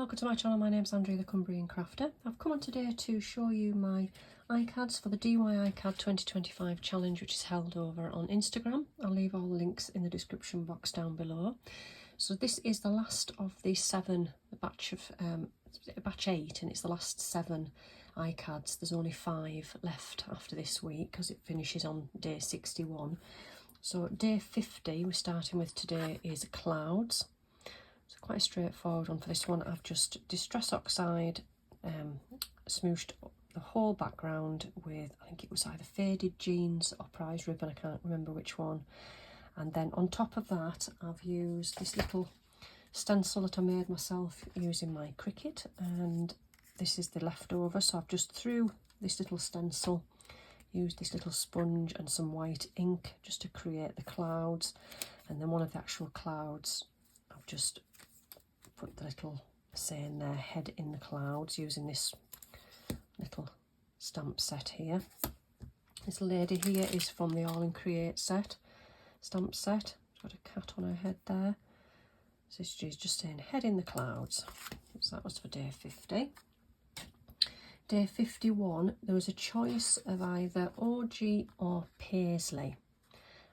welcome to my channel. My name's Andrea the Cumbrian Crafter. I've come on today to show you my iCads for the DIY iCad 2025 challenge, which is held over on Instagram. I'll leave all the links in the description box down below. So this is the last of the batch 8, and it's the last 7 iCads. There's only 5 left after this week because it finishes on day 61. So day 50 we're starting with today is clouds. So quite a straightforward one for this one. I've just Distress Oxide smooshed the whole background with, I think it was either faded jeans or prize ribbon, I can't remember which one. And then on top of that I've used this little stencil that I made myself using my Cricut, and this is the leftover. So I've just through this little stencil used this little sponge and some white ink just to create the clouds, and then one of the actual clouds I've just put the little saying there, head in the clouds, using this little stamp set here. This lady here is from the All in Create stamp set. She's got a cat on her head there. So she's just saying head in the clouds. So that was for day 50. Day 51, there was a choice of either orgy or paisley.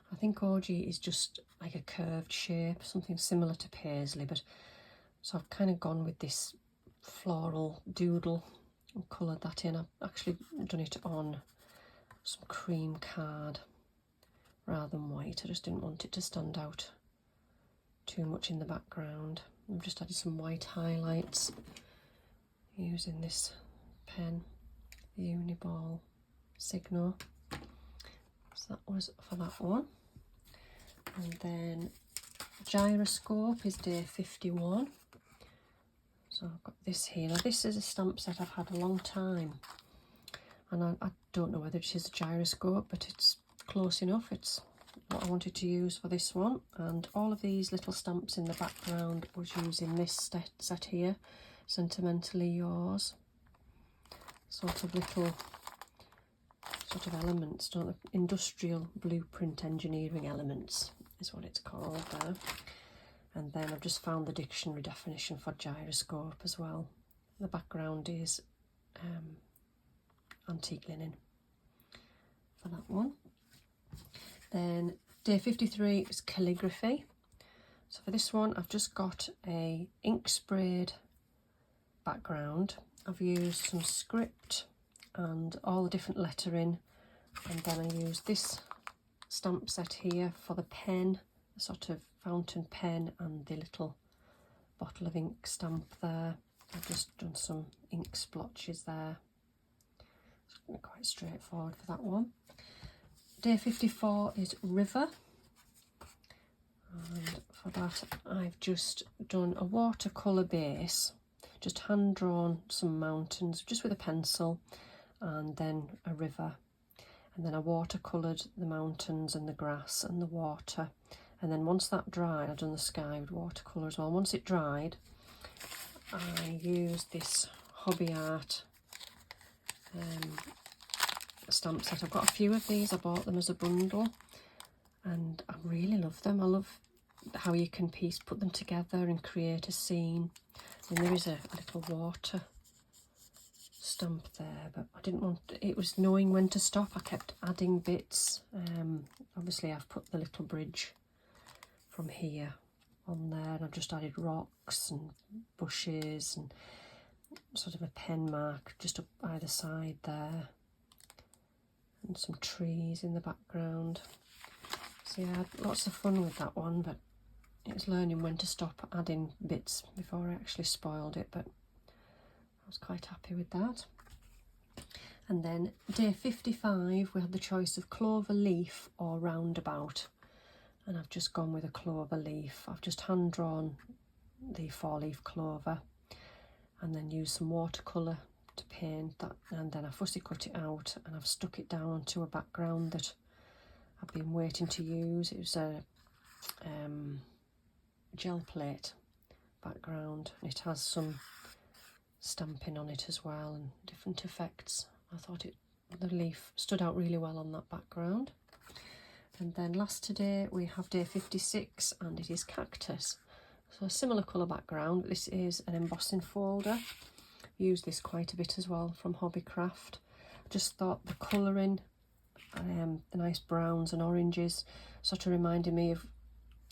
I think orgy is just like a curved shape, something similar to paisley, but so I've kind of gone with this floral doodle and coloured that in. I've actually done it on some cream card rather than white. I just didn't want it to stand out too much in the background. I've just added some white highlights using this pen, the Uniball Signo. So that was for that one. And then gyroscope is day 51. So I've got this here. Now this is a stamp set I've had a long time, and I don't know whether it is a gyroscope, but it's close enough. It's what I wanted to use for this one. And all of these little stamps in the background was using this set here, Sentimentally Yours. Sort of little elements, don't they? Industrial blueprint engineering elements is what it's called there. And then I've just found the dictionary definition for gyroscope as well. The background is antique linen for that one. Then day 53 is calligraphy. So for this one I've just got a ink sprayed background. I've used some script and all the different lettering, and then I used this stamp set here for the pen, a sort of fountain pen, and the little bottle of ink stamp there. I've just done some ink splotches there. It's quite straightforward for that one. Day 54 is river, and for that I've just done a watercolour base, just hand drawn some mountains just with a pencil, and then a river, and then I watercoloured the mountains and the grass and the water. And then once that dried, I've done the sky with watercolour as well. Once it dried, I used this Hobby Art stamp set. I've got a few of these. I bought them as a bundle, and I really love them. I love how you can put them together and create a scene. And there is a little water stamp there, but I didn't want, it was knowing when to stop. I kept adding bits. Obviously I've put the little bridge from here on there, and I've just added rocks and bushes and sort of a pen mark just up either side there, and some trees in the background. So yeah, I had lots of fun with that one, but it was learning when to stop adding bits before I actually spoiled it, but I was quite happy with that. And then day 55 we had the choice of clover leaf or roundabout, and I've just gone with a clover leaf. I've just hand drawn the 4-leaf clover and then used some watercolour to paint that, and then I fussy cut it out and I've stuck it down onto a background that I've been waiting to use. It was a gel plate background, and it has some stamping on it as well and different effects. I thought the leaf stood out really well on that background. And then last today we have day 56, and it is cactus. So a similar colour background, but this is an embossing folder. Use this quite a bit as well from Hobbycraft. Just thought the colouring, the nice browns and oranges, sort of reminded me of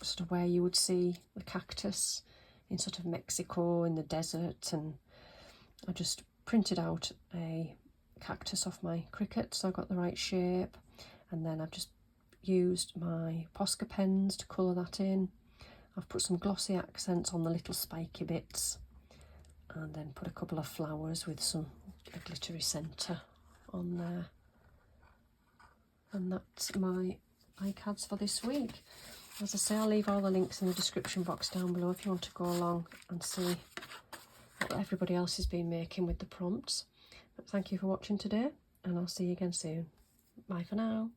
sort of where you would see the cactus in sort of Mexico in the desert, and I just printed out a cactus off my Cricut so I got the right shape, and then I've just used my Posca pens to colour that in. I've put some glossy accents on the little spiky bits, and then put a couple of flowers with a glittery centre on there. And that's my iCads for this week. As I say, I'll leave all the links in the description box down below if you want to go along and see what everybody else has been making with the prompts. But thank you for watching today, and I'll see you again soon. Bye for now.